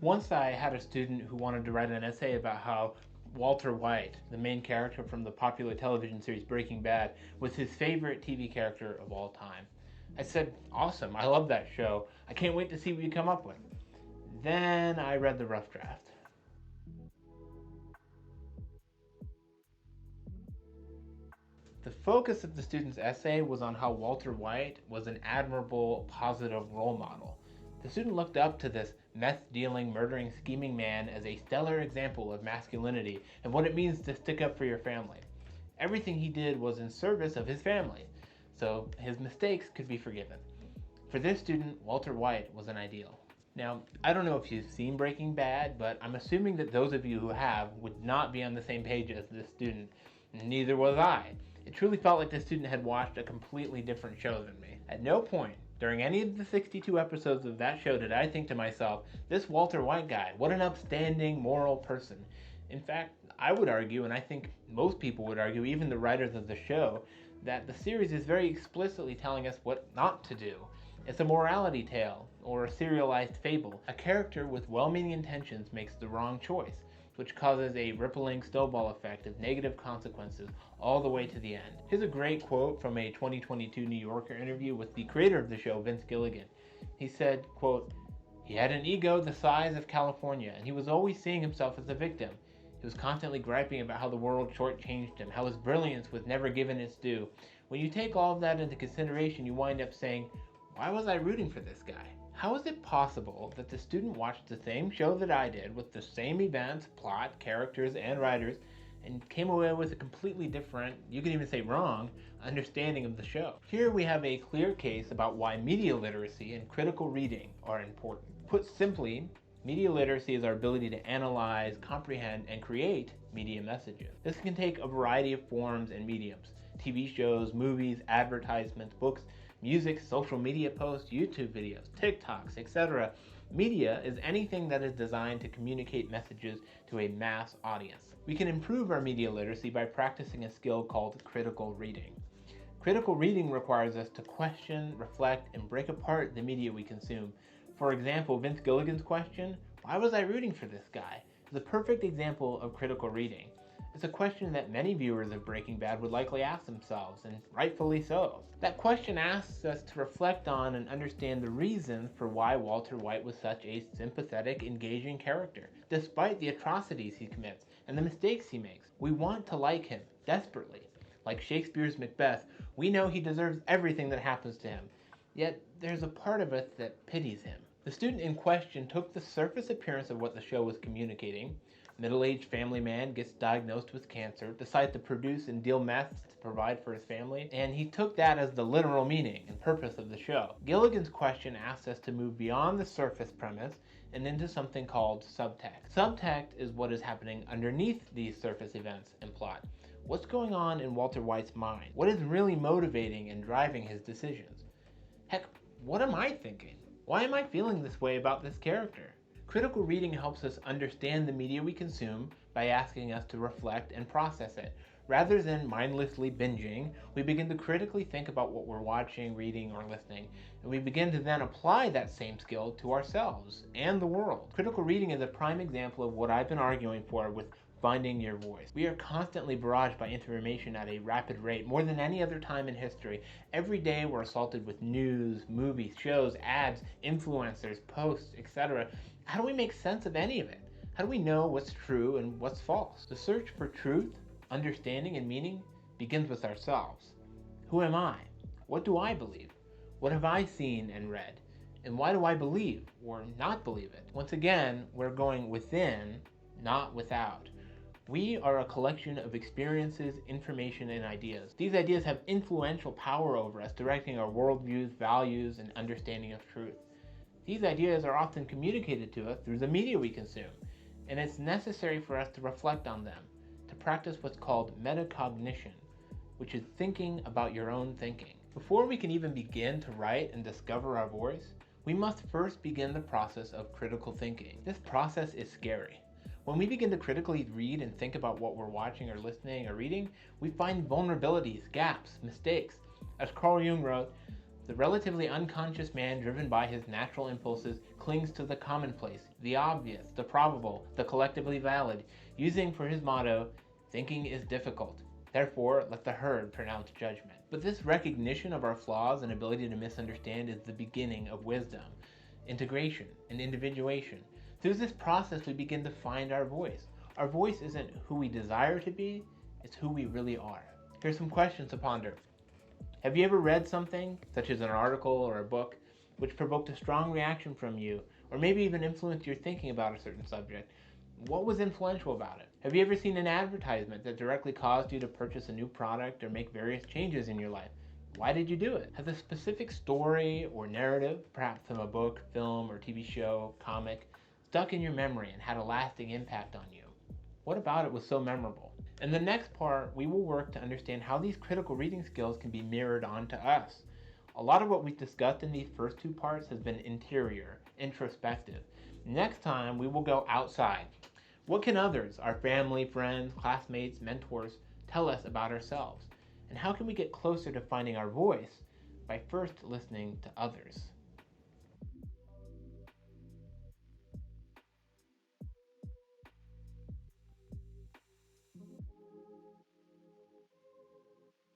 Once I had a student who wanted to write an essay about how Walter White, the main character from the popular television series Breaking Bad, was his favorite TV character of all time. I said, awesome, I love that show. I can't wait to see what you come up with. Then I read the rough draft. The focus of the student's essay was on how Walter White was an admirable, positive role model. The student looked up to this meth-dealing, murdering, scheming man as a stellar example of masculinity and what it means to stick up for your family. Everything he did was in service of his family, so his mistakes could be forgiven. For this student, Walter White was an ideal. Now, I don't know if you've seen Breaking Bad, but I'm assuming that those of you who have would not be on the same page as this student. Neither was I. It truly felt like this student had watched a completely different show than me. At no point during any of the 62 episodes of that show did I think to myself, this Walter White guy, what an upstanding, moral person. In fact, I would argue, and I think most people would argue, even the writers of the show, that the series is very explicitly telling us what not to do. It's a morality tale, or a serialized fable. A character with well-meaning intentions makes the wrong choice, which causes a rippling snowball effect of negative consequences all the way to the end. Here's a great quote from a 2022 New Yorker interview with the creator of the show, Vince Gilligan. He said, quote, "He had an ego the size of California, and he was always seeing himself as a victim. He was constantly griping about how the world shortchanged him, how his brilliance was never given its due. When you take all of that into consideration, you wind up saying, why was I rooting for this guy? How is it possible that the student watched the same show that I did with the same events, plot, characters, and writers, and came away with a completely different, you can even say wrong, understanding of the show?" Here we have a clear case about why media literacy and critical reading are important. Put simply, media literacy is our ability to analyze, comprehend, and create media messages. This can take a variety of forms and mediums: TV shows, movies, advertisements, books, music, social media posts, YouTube videos, TikToks, etc. Media is anything that is designed to communicate messages to a mass audience. We can improve our media literacy by practicing a skill called critical reading. Critical reading requires us to question, reflect, and break apart the media we consume. For example, Vince Gilligan's question, "Why was I rooting for this guy?" is a perfect example of critical reading. It's a question that many viewers of Breaking Bad would likely ask themselves, and rightfully so. That question asks us to reflect on and understand the reasons for why Walter White was such a sympathetic, engaging character, despite the atrocities he commits and the mistakes he makes. We want to like him, desperately. Like Shakespeare's Macbeth, we know he deserves everything that happens to him, yet there's a part of us that pities him. The student in question took the surface appearance of what the show was communicating. Middle-aged family man gets diagnosed with cancer, decides to produce and deal meth to provide for his family, and he took that as the literal meaning and purpose of the show. Gilligan's question asks us to move beyond the surface premise and into something called subtext. Subtext is what is happening underneath these surface events and plot. What's going on in Walter White's mind? What is really motivating and driving his decisions? Heck, what am I thinking? Why am I feeling this way about this character? Critical reading helps us understand the media we consume by asking us to reflect and process it. Rather than mindlessly binging, we begin to critically think about what we're watching, reading, or listening, and we begin to then apply that same skill to ourselves and the world. Critical reading is a prime example of what I've been arguing for with finding your voice. We are constantly barraged by information at a rapid rate, more than any other time in history. Every day we're assaulted with news, movies, shows, ads, influencers, posts, etc. How do we make sense of any of it? How do we know what's true and what's false? The search for truth, understanding, and meaning begins with ourselves. Who am I? What do I believe? What have I seen and read? And why do I believe or not believe it? Once again, we're going within, not without. We are a collection of experiences, information, and ideas. These ideas have influential power over us, directing our worldviews, values, and understanding of truth. These ideas are often communicated to us through the media we consume, and it's necessary for us to reflect on them, to practice what's called metacognition, which is thinking about your own thinking. Before we can even begin to write and discover our voice, we must first begin the process of critical thinking. This process is scary. When we begin to critically read and think about what we're watching or listening or reading, we find vulnerabilities, gaps, mistakes. As Carl Jung wrote, The relatively unconscious man, driven by his natural impulses, clings to the commonplace, the obvious, the probable, the collectively valid, using for his motto, "Thinking is difficult. Therefore, let the herd pronounce judgment." But this recognition of our flaws and ability to misunderstand is the beginning of wisdom, integration, and individuation. Through this process, we begin to find our voice. Our voice isn't who we desire to be, it's who we really are. Here's some questions to ponder. Have you ever read something, such as an article or a book, which provoked a strong reaction from you, or maybe even influenced your thinking about a certain subject? What was influential about it? Have you ever seen an advertisement that directly caused you to purchase a new product or make various changes in your life? Why did you do it? Has a specific story or narrative, perhaps from a book, film, or TV show, comic, stuck in your memory and had a lasting impact on you? What about it was so memorable? In the next part, we will work to understand how these critical reading skills can be mirrored onto us. A lot of what we've discussed in these first two parts has been interior, introspective. Next time, we will go outside. What can others, our family, friends, classmates, mentors, tell us about ourselves? And how can we get closer to finding our voice by first listening to others?